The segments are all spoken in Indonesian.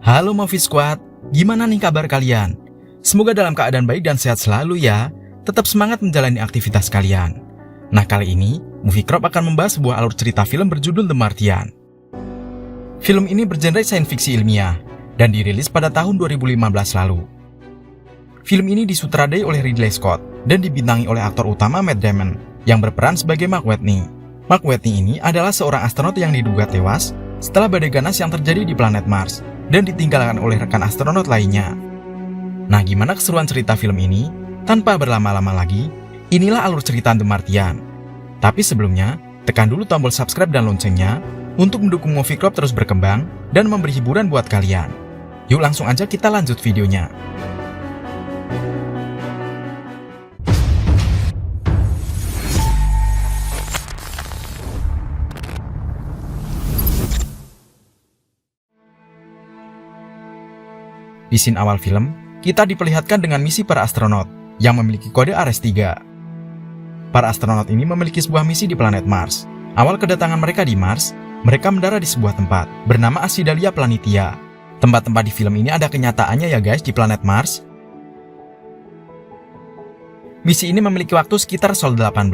Halo Movie Squad, gimana nih kabar kalian? Semoga dalam keadaan baik dan sehat selalu ya. Tetap semangat menjalani aktivitas kalian. Nah kali ini, Movie Crop akan membahas sebuah alur cerita film berjudul The Martian. Film ini bergenre sains fiksi ilmiah dan dirilis pada tahun 2015 lalu. Film ini disutradai oleh Ridley Scott dan dibintangi oleh aktor utama Matt Damon yang berperan sebagai Mark Watney. Mark Watney ini adalah seorang astronot yang diduga tewas setelah badai ganas yang terjadi di planet Mars dan ditinggalkan oleh rekan astronot lainnya. Nah, gimana keseruan cerita film ini? Tanpa berlama-lama lagi, inilah alur cerita The Martian. Tapi sebelumnya, tekan dulu tombol subscribe dan loncengnya untuk mendukung Movie Club terus berkembang dan memberi hiburan buat kalian. Yuk langsung aja kita lanjut videonya. Di scene awal film, kita diperlihatkan dengan misi para astronot yang memiliki kode Ares-3. Para astronot ini memiliki sebuah misi di planet Mars. Awal kedatangan mereka di Mars, mereka mendarat di sebuah tempat bernama Acidalia Planitia. Tempat-tempat di film ini ada kenyataannya ya guys di planet Mars. Misi ini memiliki waktu sekitar Sol 18.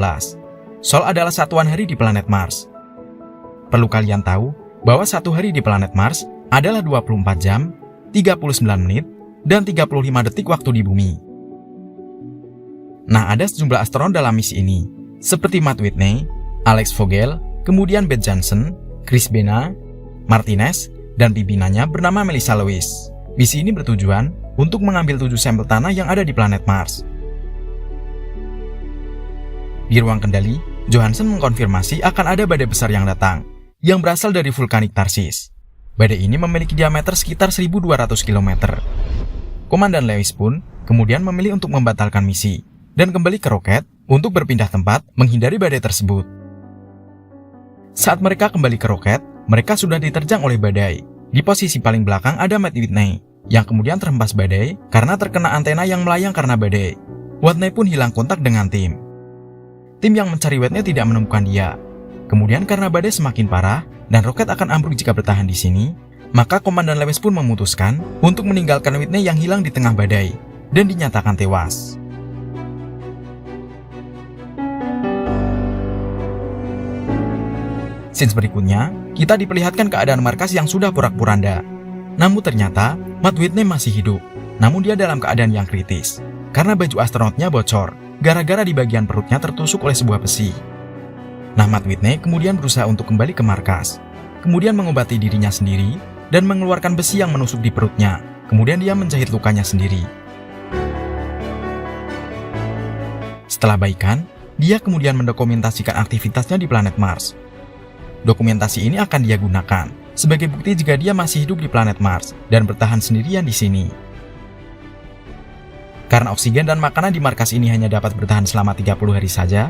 Sol adalah satuan hari di planet Mars. Perlu kalian tahu bahwa satu hari di planet Mars adalah 24 jam, 39 menit, dan 35 detik waktu di bumi. Nah, ada sejumlah astronot dalam misi ini, seperti Matt Whitney, Alex Vogel, kemudian Beth Johnson, Chris Bena, Martinez, dan pimpinannya bernama Melissa Lewis. Misi ini bertujuan untuk mengambil 7 sampel tanah yang ada di planet Mars. Di ruang kendali, Johansson mengkonfirmasi akan ada badai besar yang datang, yang berasal dari vulkanik Tarsis. Badai ini memiliki diameter sekitar 1.200 km. Komandan Lewis pun kemudian memilih untuk membatalkan misi dan kembali ke roket untuk berpindah tempat menghindari badai tersebut. Saat mereka kembali ke roket, mereka sudah diterjang oleh badai. Di posisi paling belakang ada Matt Whitney, yang kemudian terhempas badai karena terkena antena yang melayang karena badai. Whitney pun hilang kontak dengan tim. Tim yang mencari Whitney tidak menemukan dia. Kemudian karena badai semakin parah dan roket akan ambruk jika bertahan di sini, maka Komandan Lewis pun memutuskan untuk meninggalkan Whitney yang hilang di tengah badai dan dinyatakan tewas. Scene berikutnya, kita diperlihatkan keadaan markas yang sudah porak-poranda. Namun ternyata, Matt Whitney masih hidup, namun dia dalam keadaan yang kritis karena baju astronotnya bocor gara-gara di bagian perutnya tertusuk oleh sebuah besi. Nah, Matt Whitney kemudian berusaha untuk kembali ke markas, kemudian mengobati dirinya sendiri dan mengeluarkan besi yang menusuk di perutnya. Kemudian dia menjahit lukanya sendiri. Setelah baikan, dia kemudian mendokumentasikan aktivitasnya di planet Mars. Dokumentasi ini akan dia gunakan sebagai bukti jika dia masih hidup di planet Mars dan bertahan sendirian di sini. Karena oksigen dan makanan di markas ini hanya dapat bertahan selama 30 hari saja,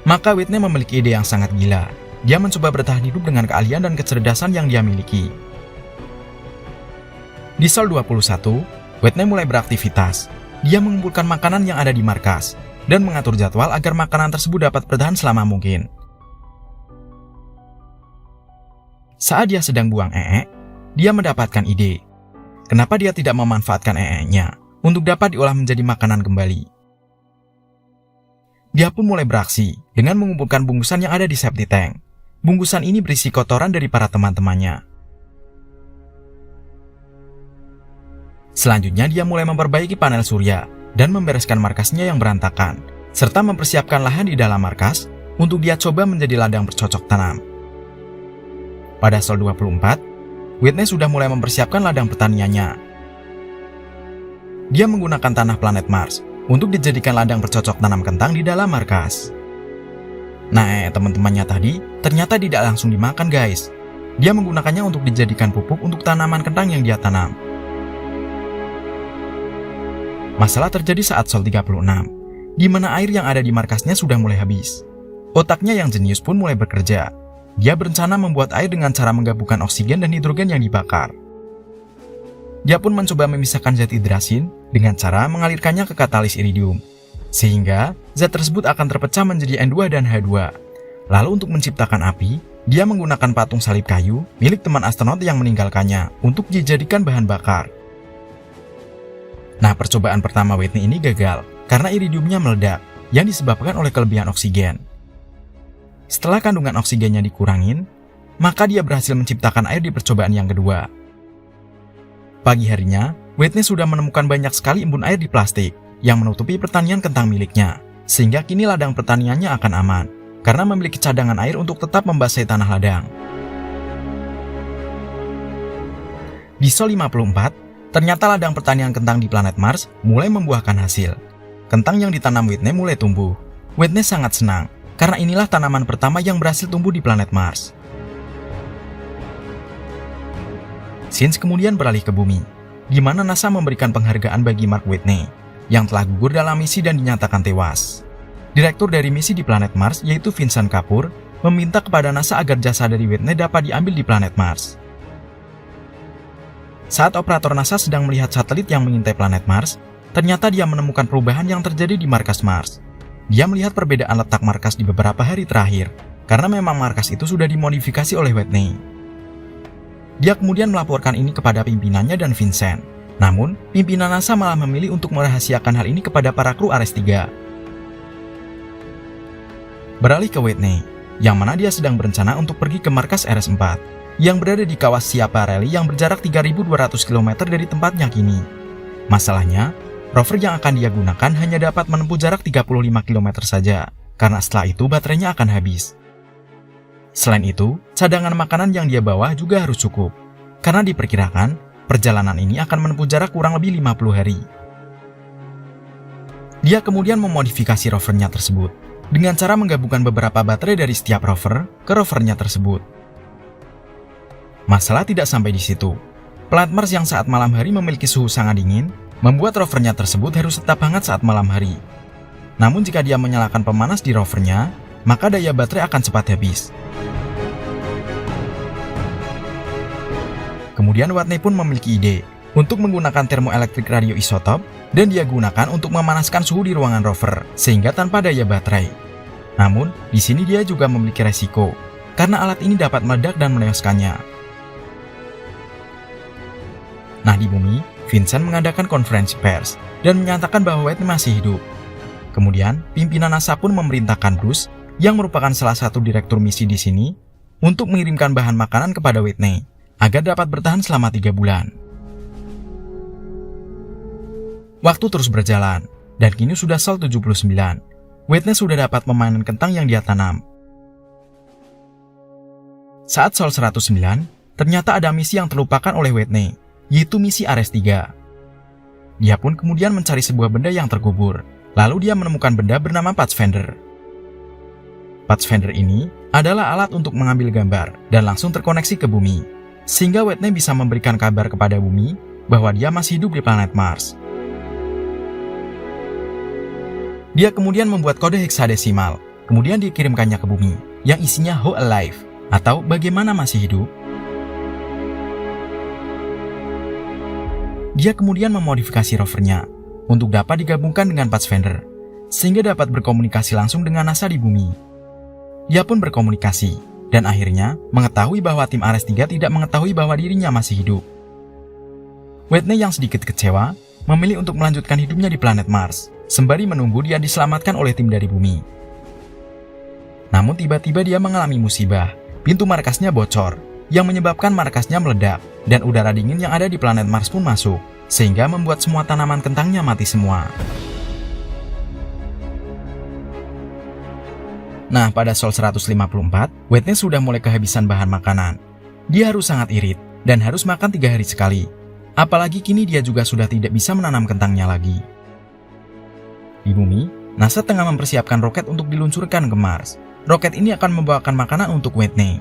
maka Whitney memiliki ide yang sangat gila. Dia mencoba bertahan hidup dengan keahlian dan kecerdasan yang dia miliki. Di Sol 21, Whitney mulai beraktivitas. Dia mengumpulkan makanan yang ada di markas dan mengatur jadwal agar makanan tersebut dapat bertahan selama mungkin. Saat dia sedang buang dia mendapatkan ide. Kenapa dia tidak memanfaatkan nya untuk dapat diolah menjadi makanan kembali? Dia pun mulai beraksi dengan mengumpulkan bungkusan yang ada di septic tank. Bungkusan ini berisi kotoran dari para teman-temannya. Selanjutnya dia mulai memperbaiki panel surya dan membereskan markasnya yang berantakan, serta mempersiapkan lahan di dalam markas untuk dia coba menjadi ladang bercocok tanam. Pada Sol 24, Whitney sudah mulai mempersiapkan ladang pertaniannya. Dia menggunakan tanah planet Mars untuk dijadikan ladang bercocok tanam kentang di dalam markas. Nah, teman-temannya tadi ternyata tidak langsung dimakan guys. Dia menggunakannya untuk dijadikan pupuk untuk tanaman kentang yang dia tanam. Masalah terjadi saat Sol 36, di mana air yang ada di markasnya sudah mulai habis. Otaknya yang jenius pun mulai bekerja. Dia berencana membuat air dengan cara menggabungkan oksigen dan hidrogen yang dibakar. Dia pun mencoba memisahkan zat hidrasin dengan cara mengalirkannya ke katalis iridium, sehingga zat tersebut akan terpecah menjadi N2 dan H2. Lalu untuk menciptakan api, Dia menggunakan patung salib kayu milik teman astronot yang meninggalkannya untuk dijadikan bahan bakar. Nah, percobaan pertama Whitney ini gagal karena iridiumnya meledak yang disebabkan oleh kelebihan oksigen. Setelah kandungan oksigennya dikurangin, maka dia berhasil menciptakan air di percobaan yang kedua. Pagi harinya, Whitney sudah menemukan banyak sekali embun air di plastik yang menutupi pertanian kentang miliknya, sehingga kini ladang pertaniannya akan aman karena memiliki cadangan air untuk tetap membasahi tanah ladang. Di Sol 54, ternyata ladang pertanian kentang di planet Mars mulai membuahkan hasil. Kentang yang ditanam Whitney mulai tumbuh. Whitney sangat senang, karena inilah tanaman pertama yang berhasil tumbuh di planet Mars. Scenes kemudian beralih ke bumi, di mana NASA memberikan penghargaan bagi Mark Whitney, yang telah gugur dalam misi dan dinyatakan tewas. Direktur dari misi di planet Mars, yaitu Vincent Kapoor, meminta kepada NASA agar jasa dari Whitney dapat diambil di planet Mars. Saat operator NASA sedang melihat satelit yang mengintai planet Mars, ternyata dia menemukan perubahan yang terjadi di markas Mars. Dia melihat perbedaan letak markas di beberapa hari terakhir, karena memang markas itu sudah dimodifikasi oleh Whitney. Dia kemudian melaporkan ini kepada pimpinannya dan Vincent. Namun, pimpinan NASA malah memilih untuk merahasiakan hal ini kepada para kru Ares 3. Beralih ke Whitney, yang mana dia sedang berencana untuk pergi ke markas Ares 4, yang berada di kawasan Schiaparelli yang berjarak 3.200 km dari tempatnya kini. Masalahnya, rover yang akan dia gunakan hanya dapat menempuh jarak 35 km saja, karena setelah itu baterainya akan habis. Selain itu, cadangan makanan yang dia bawa juga harus cukup, karena diperkirakan perjalanan ini akan menempuh jarak kurang lebih 50 hari. Dia kemudian memodifikasi rovernya tersebut, dengan cara menggabungkan beberapa baterai dari setiap rover ke rovernya tersebut. Masalah tidak sampai di situ. Planet Mars yang saat malam hari memiliki suhu sangat dingin, membuat rovernya tersebut harus tetap hangat saat malam hari. Namun jika dia menyalakan pemanas di rovernya, maka daya baterai akan cepat habis. Kemudian Whitney pun memiliki ide untuk menggunakan termoelektrik radioisotop dan dia gunakan untuk memanaskan suhu di ruangan rover sehingga tanpa daya baterai. Namun, di sini dia juga memiliki resiko karena alat ini dapat meledak dan menewaskannya. Nah, di bumi, Vincent mengadakan konferensi pers dan menyatakan bahwa Whitney masih hidup. Kemudian, pimpinan NASA pun memerintahkan Bruce, yang merupakan salah satu direktur misi di sini, untuk mengirimkan bahan makanan kepada Whitney agar dapat bertahan selama 3 bulan. Waktu terus berjalan, dan kini sudah Sol 79. Whitney sudah dapat memanen kentang yang dia tanam. Saat Sol 109, ternyata ada misi yang terlupakan oleh Whitney, yaitu misi Ares 3. Dia pun kemudian mencari sebuah benda yang terkubur, lalu dia menemukan benda bernama Pathfinder. Pathfinder ini adalah alat untuk mengambil gambar dan langsung terkoneksi ke bumi, sehingga Whitney bisa memberikan kabar kepada bumi bahwa dia masih hidup di planet Mars. Dia kemudian membuat kode heksadesimal, kemudian dikirimkannya ke bumi, yang isinya How Alive, atau bagaimana masih hidup. Dia kemudian memodifikasi rovernya untuk dapat digabungkan dengan Pathfinder, sehingga dapat berkomunikasi langsung dengan NASA di bumi. Dia pun berkomunikasi, dan akhirnya mengetahui bahwa tim Ares 3 tidak mengetahui bahwa dirinya masih hidup. Whitney yang sedikit kecewa, memilih untuk melanjutkan hidupnya di planet Mars, sembari menunggu dia diselamatkan oleh tim dari bumi. Namun tiba-tiba dia mengalami musibah, pintu markasnya bocor, yang menyebabkan markasnya meledak, dan udara dingin yang ada di planet Mars pun masuk, sehingga membuat semua tanaman kentangnya mati semua. Nah, pada Sol 154, Whitney sudah mulai kehabisan bahan makanan. Dia harus sangat irit, dan harus makan 3 hari sekali. Apalagi kini dia juga sudah tidak bisa menanam kentangnya lagi. Di bumi, NASA tengah mempersiapkan roket untuk diluncurkan ke Mars. Roket ini akan membawakan makanan untuk Whitney.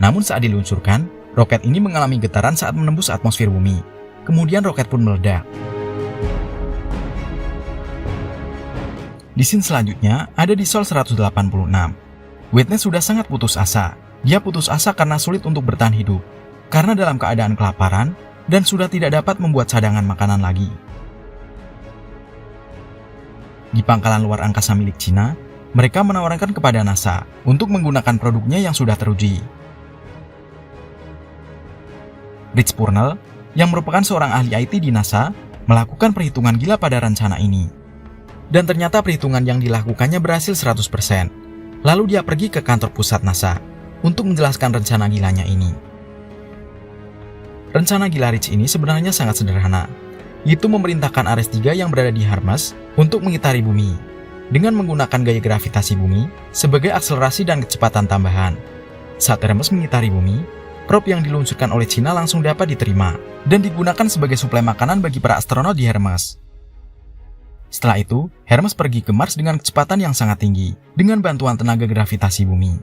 Namun saat diluncurkan, roket ini mengalami getaran saat menembus atmosfer bumi. Kemudian roket pun meledak. Di scene selanjutnya ada di Sol 186. Whitney sudah sangat putus asa. Dia putus asa karena sulit untuk bertahan hidup, karena dalam keadaan kelaparan dan sudah tidak dapat membuat cadangan makanan lagi. Di pangkalan luar angkasa milik Cina, mereka menawarkan kepada NASA untuk menggunakan produknya yang sudah teruji. Rich Purnell, yang merupakan seorang ahli IT di NASA, melakukan perhitungan gila pada rencana ini. Dan ternyata perhitungan yang dilakukannya berhasil 100%. Lalu dia pergi ke kantor pusat NASA untuk menjelaskan rencana gilanya ini. Rencana gila Rich ini sebenarnya sangat sederhana, yaitu memerintahkan Ares 3 yang berada di Hermes untuk mengitari bumi dengan menggunakan gaya gravitasi bumi sebagai akselerasi dan kecepatan tambahan. Saat Hermes mengitari bumi, probe yang diluncurkan oleh Cina langsung dapat diterima dan digunakan sebagai suplai makanan bagi para astronot di Hermes. Setelah itu, Hermes pergi ke Mars dengan kecepatan yang sangat tinggi dengan bantuan tenaga gravitasi bumi.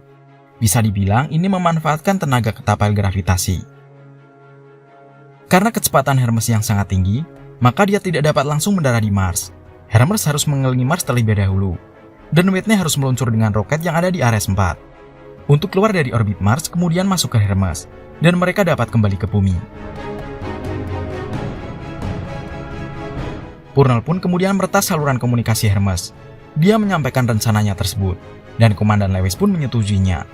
Bisa dibilang ini memanfaatkan tenaga ketapel gravitasi. Karena kecepatan Hermes yang sangat tinggi, maka dia tidak dapat langsung mendarat di Mars. Hermes harus mengelilingi Mars terlebih dahulu, dan Whitney harus meluncur dengan roket yang ada di Ares 4 untuk keluar dari orbit Mars kemudian masuk ke Hermes, dan mereka dapat kembali ke bumi. Purnell pun kemudian meretas saluran komunikasi Hermes. Dia menyampaikan rencananya tersebut, dan Komandan Lewis pun menyetujuinya.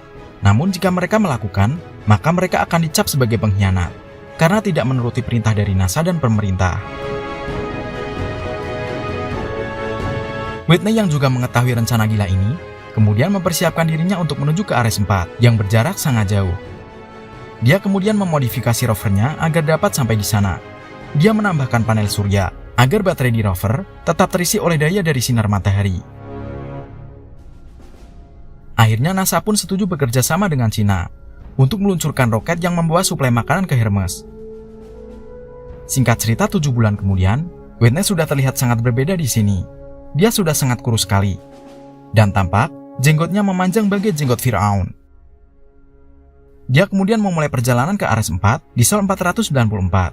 Namun jika mereka melakukan, maka mereka akan dicap sebagai pengkhianat, karena tidak menuruti perintah dari NASA dan pemerintah. Whitney yang juga mengetahui rencana gila ini, kemudian mempersiapkan dirinya untuk menuju ke Ares 4 yang berjarak sangat jauh. Dia kemudian memodifikasi rovernya agar dapat sampai di sana. Dia menambahkan panel surya agar baterai di rover tetap terisi oleh daya dari sinar matahari. Akhirnya NASA pun setuju bekerja sama dengan Cina untuk meluncurkan roket yang membawa suplai makanan ke Hermes. Singkat cerita, 7 bulan kemudian, Whitney sudah terlihat sangat berbeda di sini. Dia sudah sangat kurus sekali, dan tampak jenggotnya memanjang bagai jenggot Firaun. Dia kemudian memulai perjalanan ke Ares 4 di Sol 494.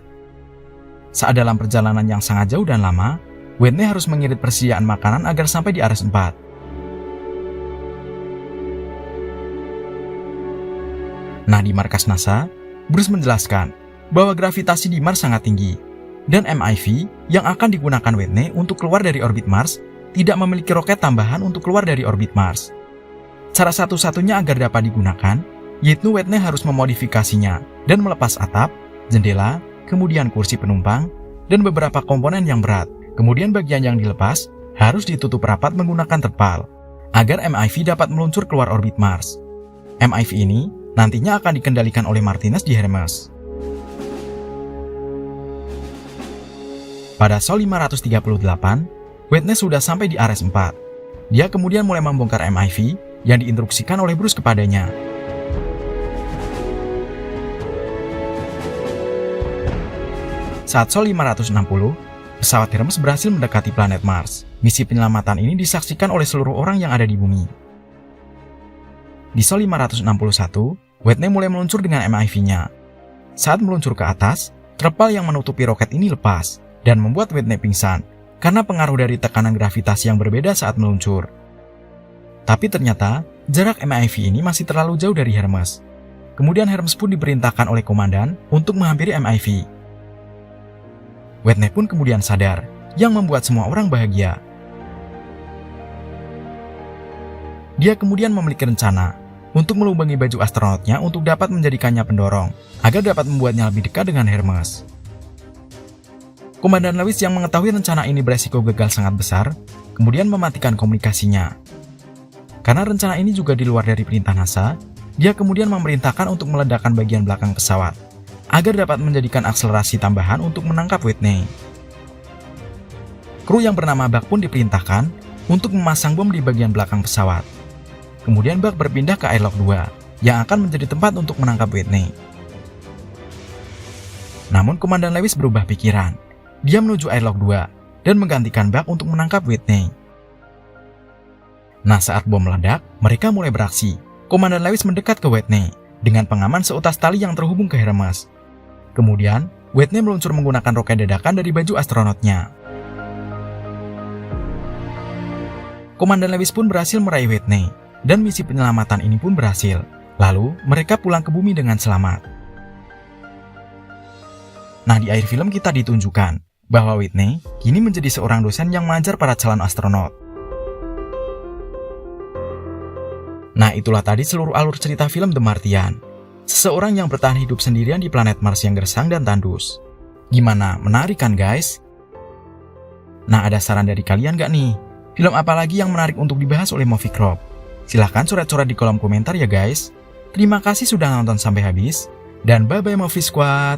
Saat dalam perjalanan yang sangat jauh dan lama, Whitney harus mengirit persediaan makanan agar sampai di Ares 4. Nah, di markas NASA, Bruce menjelaskan bahwa gravitasi di Mars sangat tinggi, dan MIV yang akan digunakan Whitney untuk keluar dari orbit Mars tidak memiliki roket tambahan untuk keluar dari orbit Mars. Cara satu-satunya agar dapat digunakan, yaitu Whitney harus memodifikasinya dan melepas atap, jendela, kemudian kursi penumpang, dan beberapa komponen yang berat. Kemudian bagian yang dilepas harus ditutup rapat menggunakan terpal, agar MIV dapat meluncur keluar orbit Mars. MIV ini nantinya akan dikendalikan oleh Martinez di Hermes. Pada Sol 538, Whitney sudah sampai di Ares 4. Dia kemudian mulai membongkar MIV yang diinstruksikan oleh Bruce kepadanya. Saat Sol 560, pesawat Hermes berhasil mendekati planet Mars. Misi penyelamatan ini disaksikan oleh seluruh orang yang ada di bumi. Di Sol 561, Whitney mulai meluncur dengan MIV-nya. Saat meluncur ke atas, terpal yang menutupi roket ini lepas dan membuat Whitney pingsan karena pengaruh dari tekanan gravitasi yang berbeda saat meluncur. Tapi ternyata, jarak MIV ini masih terlalu jauh dari Hermes. Kemudian Hermes pun diperintahkan oleh komandan untuk menghampiri MIV. Whitney pun kemudian sadar, yang membuat semua orang bahagia. Dia kemudian memiliki rencana untuk melubangi baju astronotnya untuk dapat menjadikannya pendorong, agar dapat membuatnya lebih dekat dengan Hermes. Komandan Lewis yang mengetahui rencana ini beresiko gagal sangat besar, kemudian mematikan komunikasinya. Karena rencana ini juga di luar dari perintah NASA, dia kemudian memerintahkan untuk meledakkan bagian belakang pesawat, agar dapat menjadikan akselerasi tambahan untuk menangkap Whitney. Kru yang bernama Buck pun diperintahkan untuk memasang bom di bagian belakang pesawat. Kemudian Buck berpindah ke airlock 2, yang akan menjadi tempat untuk menangkap Whitney. Namun Komandan Lewis berubah pikiran. Dia menuju airlock 2 dan menggantikan Buck untuk menangkap Whitney. Nah, saat bom meledak, mereka mulai beraksi. Komandan Lewis mendekat ke Whitney dengan pengaman seutas tali yang terhubung ke Hermes. Kemudian, Whitney meluncur menggunakan roket dadakan dari baju astronotnya. Komandan Lewis pun berhasil meraih Whitney, dan misi penyelamatan ini pun berhasil. Lalu, mereka pulang ke bumi dengan selamat. Nah, di akhir film kita ditunjukkan bahwa Whitney kini menjadi seorang dosen yang mengajar para calon astronot. Nah, itulah tadi seluruh alur cerita film The Martian. Seseorang yang bertahan hidup sendirian di planet Mars yang gersang dan tandus. Gimana, menarik kan guys? Nah, ada saran dari kalian gak nih? Film apa lagi yang menarik untuk dibahas oleh Movie Crop? Silahkan coret-coret di kolom komentar ya guys. Terima kasih sudah nonton sampai habis. Dan bye-bye Movie Squad.